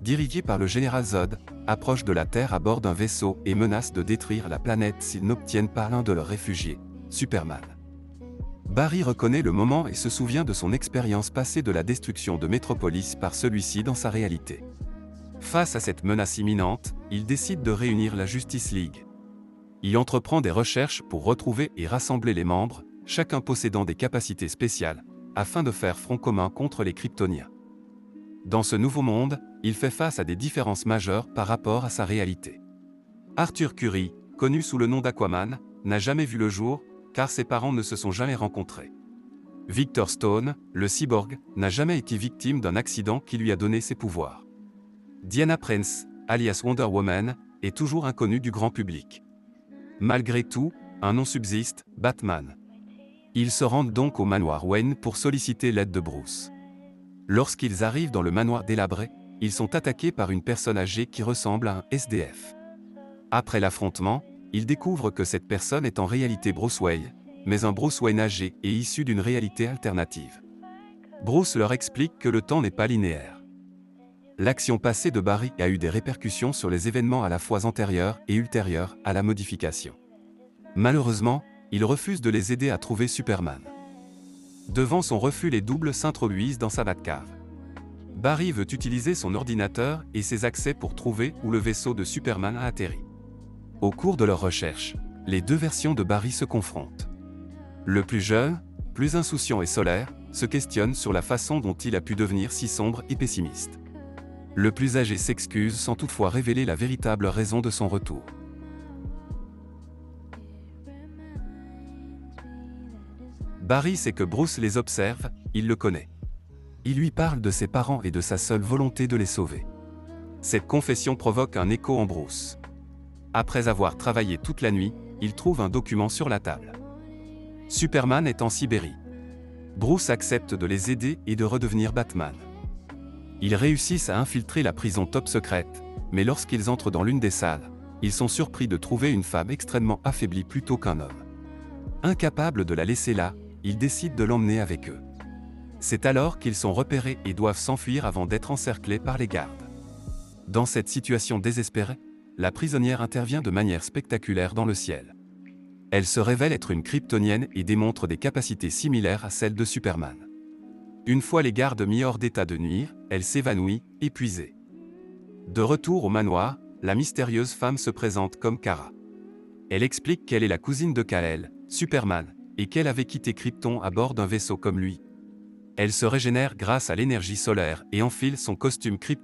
dirigé par le général Zod, approche de la Terre à bord d'un vaisseau et menace de détruire la planète s'ils n'obtiennent pas l'un de leurs réfugiés, Superman. Barry reconnaît le moment et se souvient de son expérience passée de la destruction de Metropolis par celui-ci dans sa réalité. Face à cette menace imminente, il décide de réunir la Justice League. Il entreprend des recherches pour retrouver et rassembler les membres, chacun possédant des capacités spéciales, afin de faire front commun contre les Kryptoniens. Dans ce nouveau monde, il fait face à des différences majeures par rapport à sa réalité. Arthur Curry, connu sous le nom d'Aquaman, n'a jamais vu le jour, car ses parents ne se sont jamais rencontrés. Victor Stone, le cyborg, n'a jamais été victime d'un accident qui lui a donné ses pouvoirs. Diana Prince, alias Wonder Woman, est toujours inconnue du grand public. Malgré tout, un nom subsiste, Batman. Ils se rendent donc au manoir Wayne pour solliciter l'aide de Bruce. Lorsqu'ils arrivent dans le manoir délabré, ils sont attaqués par une personne âgée qui ressemble à un SDF. Après l'affrontement, ils découvrent que cette personne est en réalité Bruce Wayne, mais un Bruce Wayne âgé et issu d'une réalité alternative. Bruce leur explique que le temps n'est pas linéaire. L'action passée de Barry a eu des répercussions sur les événements à la fois antérieurs et ultérieurs à la modification. Malheureusement, il refuse de les aider à trouver Superman. Devant son refus, les doubles s'introduisent dans sa Batcave. Barry veut utiliser son ordinateur et ses accès pour trouver où le vaisseau de Superman a atterri. Au cours de leurs recherches, les deux versions de Barry se confrontent. Le plus jeune, plus insouciant et solaire, se questionne sur la façon dont il a pu devenir si sombre et pessimiste. Le plus âgé s'excuse sans toutefois révéler la véritable raison de son retour. Barry sait que Bruce les observe, il le connaît. Il lui parle de ses parents et de sa seule volonté de les sauver. Cette confession provoque un écho en Bruce. Après avoir travaillé toute la nuit, il trouve un document sur la table. Superman est en Sibérie. Bruce accepte de les aider et de redevenir Batman. Ils réussissent à infiltrer la prison top secrète, mais lorsqu'ils entrent dans l'une des salles, ils sont surpris de trouver une femme extrêmement affaiblie plutôt qu'un homme. Incapables de la laisser là, ils décident de l'emmener avec eux. C'est alors qu'ils sont repérés et doivent s'enfuir avant d'être encerclés par les gardes. Dans cette situation désespérée, la prisonnière intervient de manière spectaculaire dans le ciel. Elle se révèle être une kryptonienne et démontre des capacités similaires à celles de Superman. Une fois les gardes mis hors d'état de nuire, elle s'évanouit, épuisée. De retour au manoir, la mystérieuse femme se présente comme Kara. Elle explique qu'elle est la cousine de Kal-El, Superman, et qu'elle avait quitté Krypton à bord d'un vaisseau comme lui. Elle se régénère grâce à l'énergie solaire et enfile son costume kryptonien